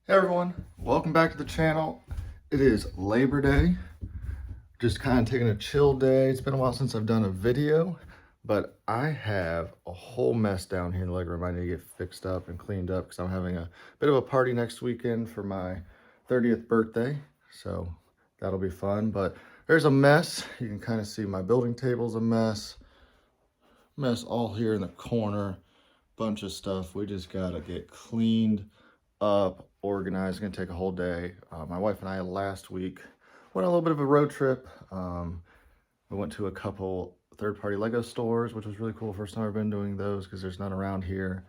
Hey everyone, welcome back to the channel. It is Labor Day. Just kind of taking a chill day. It's been a while since I've done a video, but I have a whole mess down here in the living room. I need to get fixed up and cleaned up because I'm having a bit of a party next weekend for my 30th birthday. So that'll be fun, but there's a mess. You can kind of see my building table's a mess. Mess all here in the corner. Bunch of stuff. We just gotta get cleaned up, organized. It's gonna take a whole day. My wife and I last week went on a little bit of a road trip. We went to a couple third-party Lego stores, which was really cool. First time I've been doing those because there's none around here.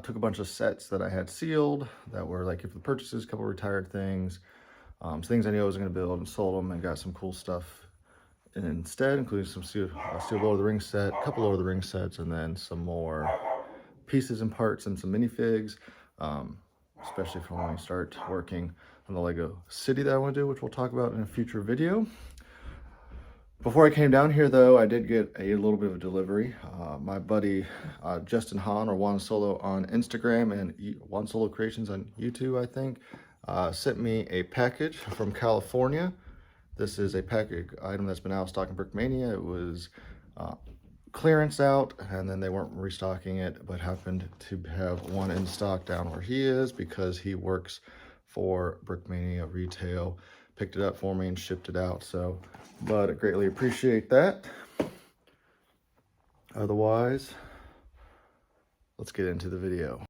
Took a bunch of sets that I had sealed that were like gift purchases, a couple retired things, things I knew I was gonna build, and sold them and got some cool stuff instead, including some steel Lord of the Rings set, a couple Lord of the Rings sets, and then some more pieces and parts and some minifigs, especially for when we start working on the Lego city that I want to do, which we'll talk about in a future video. Before I came down here, though, I did get a little bit of a delivery. My buddy Justin Hahn, or Juan Solo on Instagram, and Juan Solo Creations on YouTube, I think, sent me a package from California. This is a package item that's been out of stock in Brickmania. It was clearance out, and then they weren't restocking it, but happened to have one in stock down where he is because he works for Brickmania Retail. Picked it up for me and shipped it out. So, but I greatly appreciate that. Otherwise, let's get into the video.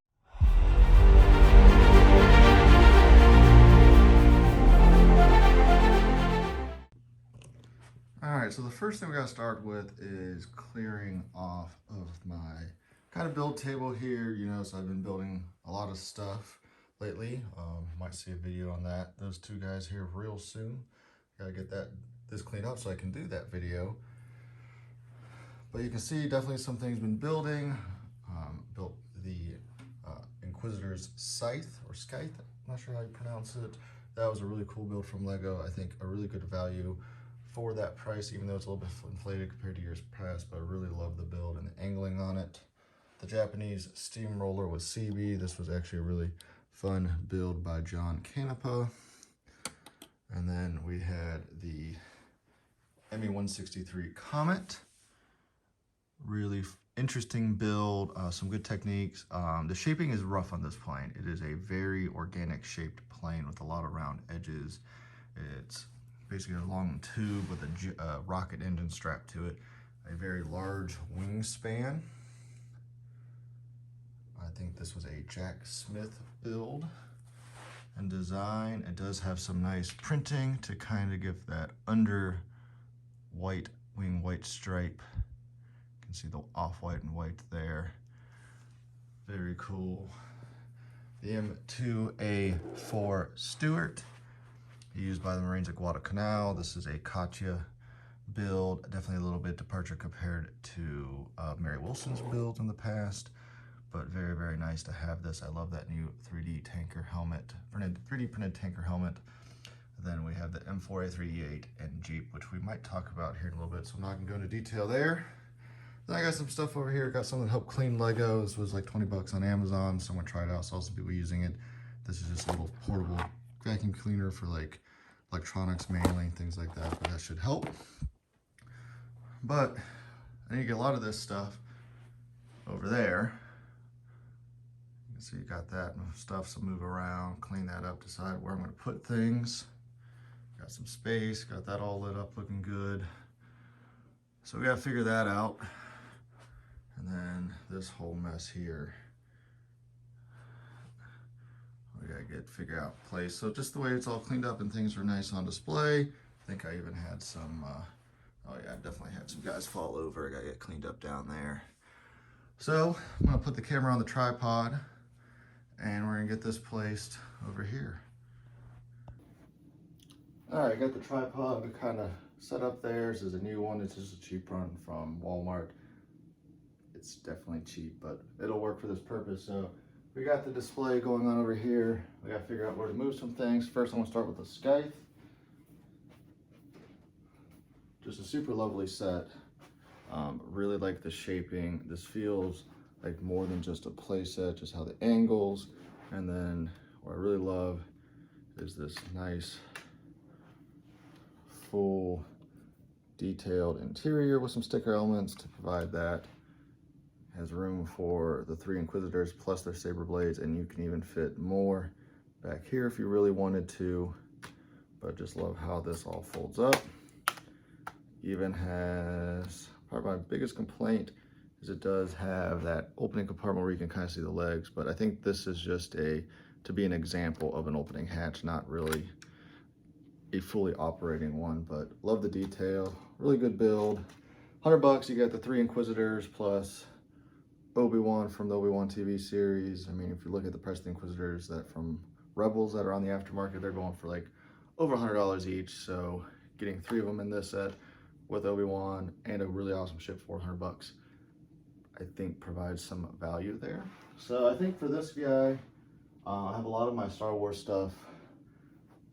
All right, so the first thing we gotta start with is clearing off of my kind of build table here. You know, so I've been building a lot of stuff lately. Might see a video on that. Those two guys here real soon. Gotta get this cleaned up so I can do that video. But you can see definitely some things been building. Built the Inquisitor's Scythe, or Scythe, I'm not sure how you pronounce it. That was a really cool build from Lego. I think a really good value for that price, even though it's a little bit inflated compared to years past, but I really love the build and the angling on it. The Japanese steamroller with CB. This was actually a really fun build by John Canepa. And then we had the ME-163 Comet. Really interesting build, some good techniques. The shaping is rough on this plane. It is a very organic shaped plane with a lot of round edges. It's basically a long tube with a rocket engine strapped to it. A very large wingspan. I think this was a Jack Smith build and design. It does have some nice printing to kind of give that under white wing white stripe. You can see the off-white and white there. Very cool. The M2A4 Stuart, used by the Marines at Guadalcanal. This is a Katya build, definitely a little bit departure compared to Mary Wilson's build in the past, but very, very nice to have this. I love that new 3D tanker helmet, 3D printed tanker helmet. Then we have the M4A3E8 and Jeep, which we might talk about here in a little bit, so I'm not gonna go into detail there. Then I got some stuff over here. Got something to help clean Lego. This was like 20 bucks on Amazon. Someone tried it out, saw some people using it. This is just a little portable vacuum cleaner for like electronics, mailing, things like that, but that should help. But I need to get a lot of this stuff over there. You can see you got that stuff, so move around, clean that up, decide where I'm gonna put things. Got some space, got that all lit up, looking good. So we gotta figure that out. And then this whole mess here, we gotta figure out place. So just the way it's all cleaned up and things are nice on display. I think I even had some, oh yeah, I definitely had some guys fall over. I gotta get cleaned up down there. So I'm gonna put the camera on the tripod and we're gonna get this placed over here. All right, got the tripod kind of set up there. This is a new one. This is a cheap one from Walmart. It's definitely cheap, but it'll work for this purpose. So we got the display going on over here. We got to figure out where to move some things. First, I'm going to start with the Scythe. Just a super lovely set. Really like the shaping. This feels like more than just a play set, just how the angles, and then what I really love is this nice full detailed interior with some sticker elements to provide that. Has room for the 3 Inquisitors plus their saber blades, and you can even fit more back here if you really wanted to. But just love how this all folds up. Even has, probably my biggest complaint is it does have that opening compartment where you can kind of see the legs, but I think this is just to be an example of an opening hatch, not really a fully operating one. But love the detail, really good build. $100, you got the 3 Inquisitors plus Obi-Wan from the Obi-Wan TV series. I mean, if you look at the price of the Inquisitors that from Rebels that are on the aftermarket, they're going for like over $100 each. So getting 3 of them in this set with Obi-Wan and a really awesome ship for $100, I think provides some value there. So I think for this guy, I have a lot of my Star Wars stuff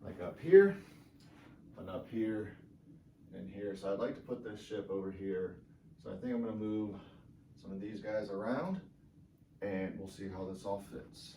like up here and up here and here. So I'd like to put this ship over here. So I think I'm gonna move some of these guys around and we'll see how this all fits.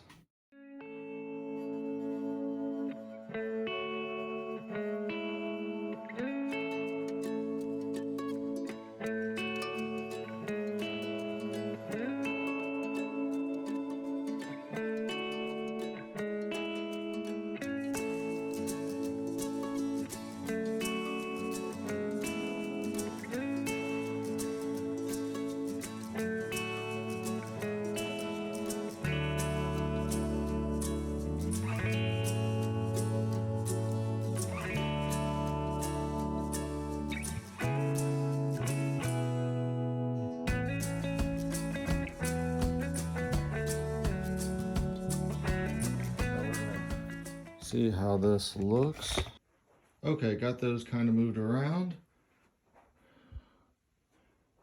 See how this looks. Okay, got those kind of moved around.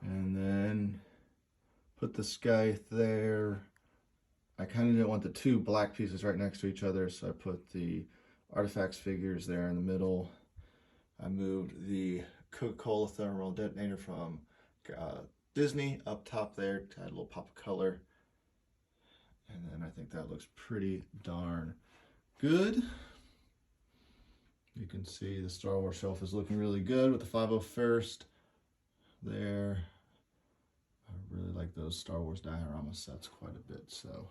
And then put the scythe there. I kind of didn't want the 2 black pieces right next to each other, so I put the artifacts figures there in the middle. I moved the Coca-Cola thermal detonator from Disney up top there to add a little pop of color. And then I think that looks pretty darn good. You can see the Star Wars shelf is looking really good with the 501st there. I really like those Star Wars diorama sets quite a bit. So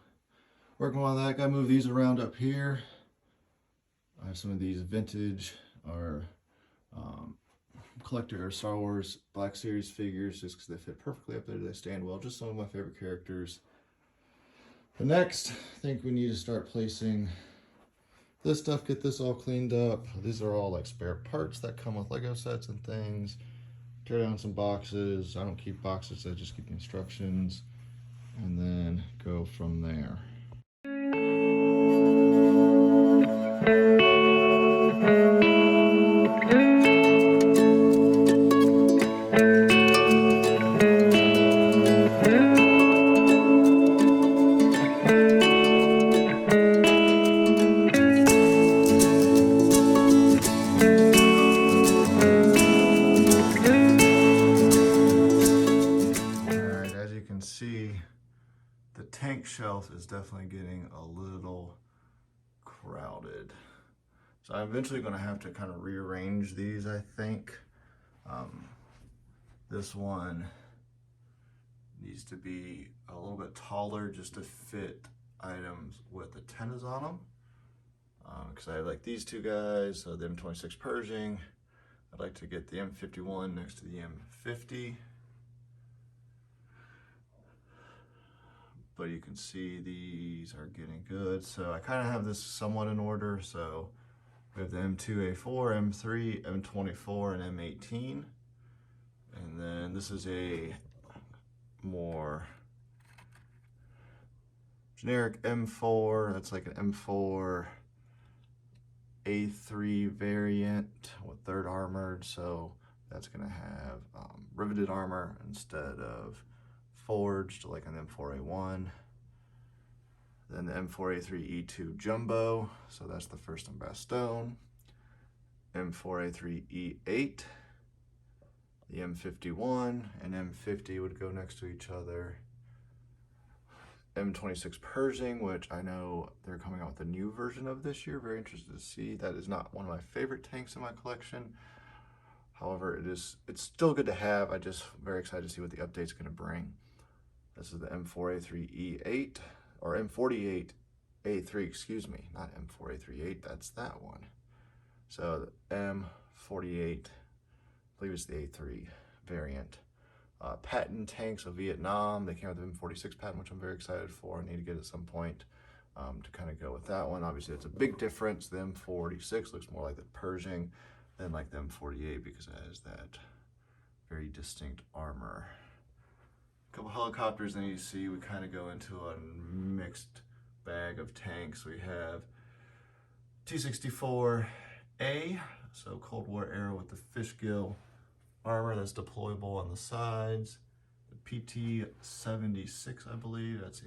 working on that, gotta move these around up here. I have some of these vintage or collector or Star Wars Black Series figures just because they fit perfectly up there. They stand well. Just some of my favorite characters. But next, I think we need to start placing this stuff, get this all cleaned up. These are all like spare parts that come with Lego sets and things. Tear down some boxes. I don't keep boxes, I just keep instructions. And then go from there. See, the tank shelf is definitely getting a little crowded. So I'm eventually going to have to kind of rearrange these, I think. This one needs to be a little bit taller just to fit items with antennas on them. Because I have like these 2 guys, so the M26 Pershing. I'd like to get the M51 next to the M50. But you can see these are getting good. So I kind of have this somewhat in order. So we have the M2A4, M3, M24, and M18. And then this is a more generic M4. That's like an M4 A3 variant with 3rd armored. So that's gonna have riveted armor instead of forged, like an M4A1. Then the M4A3E2 Jumbo, so that's the first in Bastogne. M4A3E8, the M51 and M50 would go next to each other. M26 Pershing, which I know they're coming out with a new version of this year. Very interested to see. That is not one of my favorite tanks in my collection. However, it's still good to have. I'm just very excited to see what the update's going to bring. This is the M4A3E8, or M48A3, excuse me, not M4A38, that's that one. So the M48, I believe it's the A3 variant. Patent tanks of Vietnam. They came out with the M46 patent, which I'm very excited for. I need to get at some point to kind of go with that one. Obviously, it's a big difference. The M46 looks more like the Pershing than like the M48 because it has that very distinct armor. A couple helicopters, then you see we kind of go into a mixed bag of tanks. We have T-64A, so Cold War era with the fishgill armor that's deployable on the sides. The PT-76, I believe, that's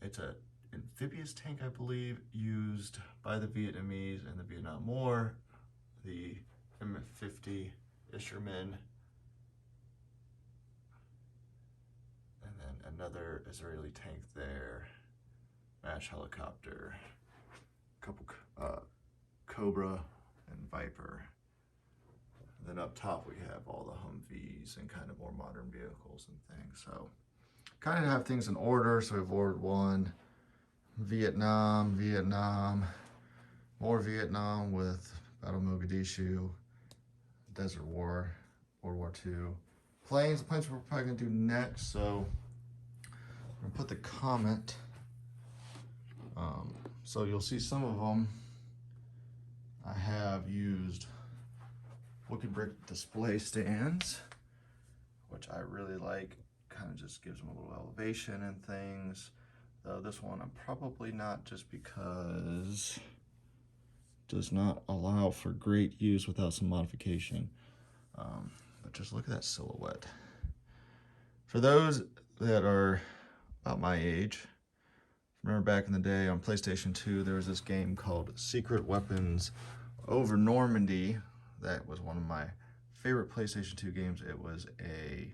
it's an amphibious tank, I believe, used by the Vietnamese in the Vietnam War. The M50 Isherman, and then another Israeli tank there, MASH helicopter, a couple Cobra and Viper. And then up top we have all the Humvees and kind of more modern vehicles and things. So kind of have things in order. So we've ordered one, Vietnam, more Vietnam with Battle of Mogadishu, Desert War, World War II. Planes we're probably gonna do next. So I'm gonna put the comment. So you'll see some of them I have used Wicked Brick display stands, which I really like. Kind of just gives them a little elevation and things. Though this one I'm probably not, just because it does not allow for great use without some modification. But just look at that silhouette. For those that are about my age, remember back in the day on PlayStation 2, there was this game called Secret Weapons Over Normandy. That was one of my favorite PlayStation 2 games. It was a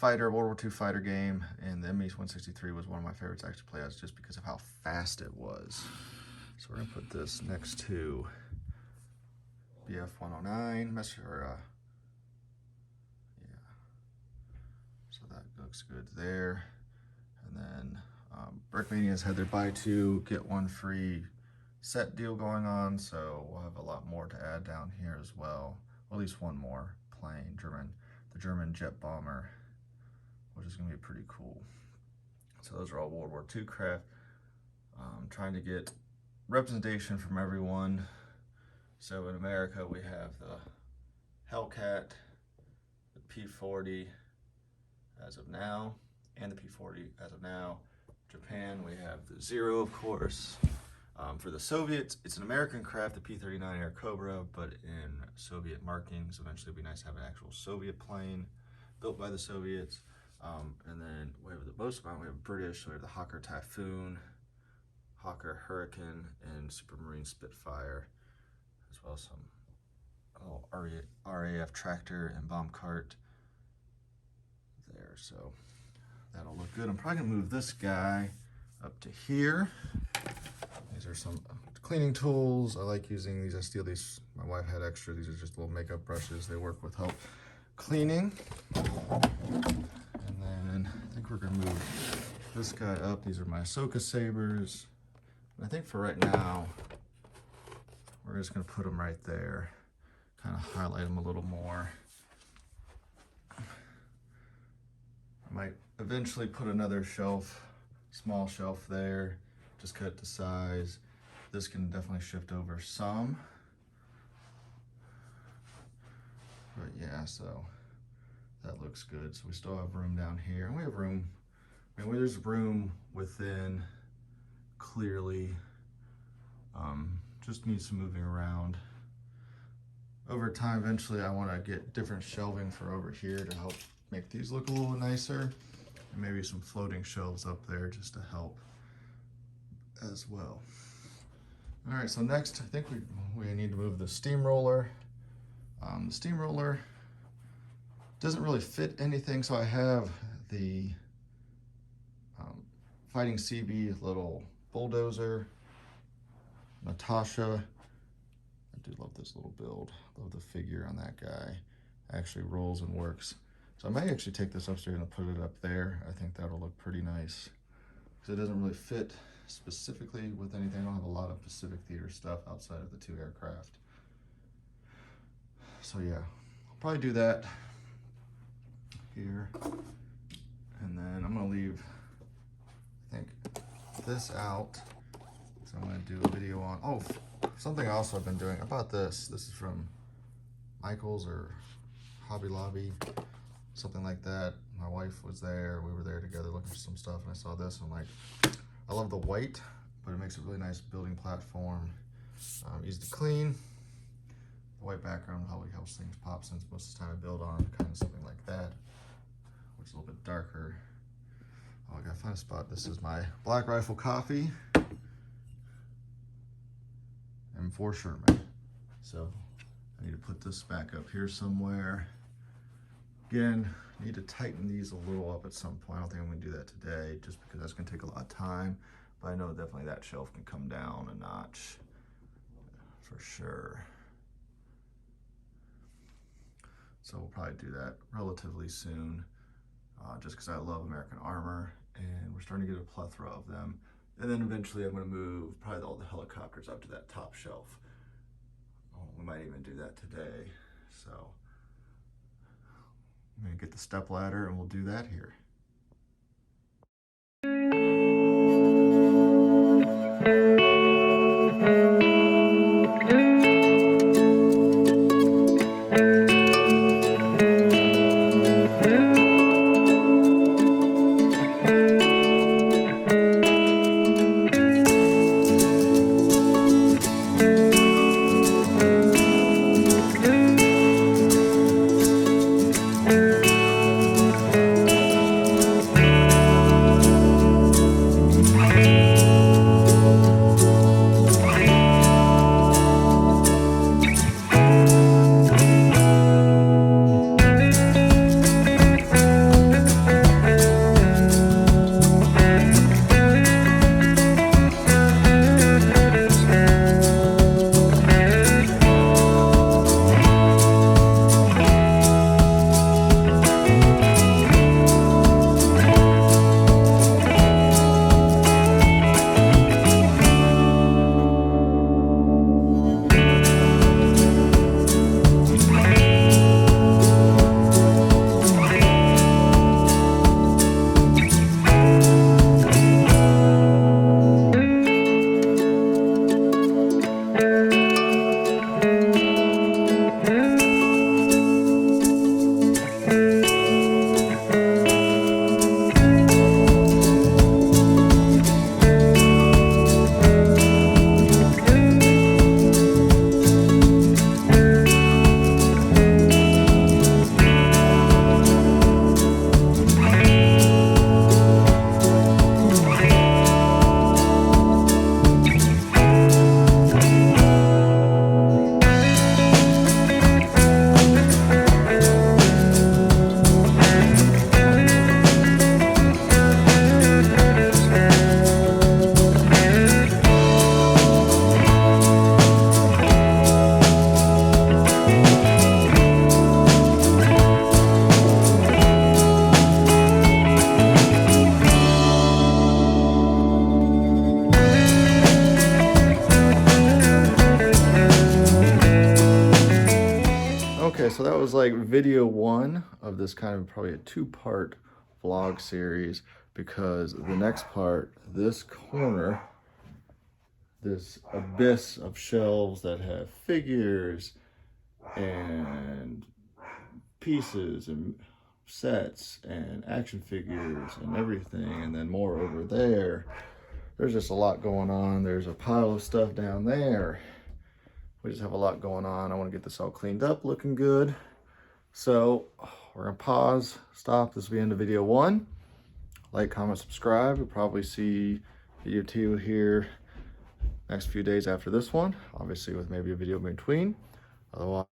World War II fighter game, and the ME-163 was one of my favorites to actually play as, just because of how fast it was. So we're gonna put this next to BF-109, so that looks good there. And then Brickmania's had their buy two, get one free set deal going on, so we'll have a lot more to add down here as well. At least one more plane, the German jet bomber, which is gonna be pretty cool. So those are all World War II craft. Trying to get representation from everyone. So in America, we have the Hellcat, the P-40 as of now, and the P-40 as of now. Japan, we have the Zero, of course. For the Soviets, it's an American craft, the P-39 Air Cobra, but in Soviet markings. Eventually it'd be nice to have an actual Soviet plane built by the Soviets. And then we have the most amount, we have British, so we have the Hawker Typhoon, Hawker Hurricane, and Supermarine Spitfire, as well as some RAF tractor and bomb cart there. So that'll look good. I'm probably gonna move this guy up to here. These are some cleaning tools. I like using these. I steal these. My wife had extra. These are just little makeup brushes. They work with help cleaning. And then I think we're gonna move this guy up. These are my Ahsoka sabers. And I think for right now, we're just gonna put them right there. Kind of highlight them a little more. I might eventually put another shelf, small shelf there. Just cut it to size. This can definitely shift over some. But yeah, so that looks good. So we still have room down here. And we have room, I mean, there's room within, clearly. Just needs some moving around. Over time, eventually I want to get different shelving for over here to help make these look a little nicer. And maybe some floating shelves up there just to help as well. All right, so next I think we need to move the steamroller. The steamroller doesn't really fit anything, so I have the Fighting CB little bulldozer. Natasha. I do love this little build. Love the figure on that guy. Actually rolls and works. So I might actually take this upstairs and put it up there. I think that'll look pretty nice. Because it doesn't really fit specifically with anything. I don't have a lot of Pacific Theater stuff outside of the 2 aircraft. So yeah, I'll probably do that here. And then I'm gonna leave, I think, this out. So I'm gonna do a video on, oh, something else I've been doing. I bought this. This is from Michael's or Hobby Lobby, something like that. My wife was there. We were there together looking for some stuff, and I saw this. I'm like, I love the white, but it makes a really nice building platform. Easy to clean. The white background probably helps things pop, since most of the time I build on kind of something like that, which is a little bit darker. Oh, I gotta find a spot. This is my Black Rifle coffee. M4 Sherman. So I need to put this back up here somewhere. Again, I need to tighten these a little up at some point. I don't think I'm gonna do that today, just because that's gonna take a lot of time. But I know definitely that shelf can come down a notch for sure. So we'll probably do that relatively soon, just because I love American Armor, and we're starting to get a plethora of them. And then eventually I'm gonna move probably all the helicopters up to that top shelf. Oh, we might even do that today. So I'm gonna get the step ladder and we'll do that here. Okay, so that was like video 1 of this kind of probably a 2-part vlog series, because the next part, this corner, this abyss of shelves that have figures and pieces and sets and action figures and everything, and then more over there. There's just a lot going on. There's a pile of stuff down there. We just have a lot going on. I want to get this all cleaned up, looking good. So we're gonna pause, stop. This will be end of video 1. Like, comment, subscribe. You'll probably see video 2 here next few days after this one, obviously with maybe a video in between. Otherwise,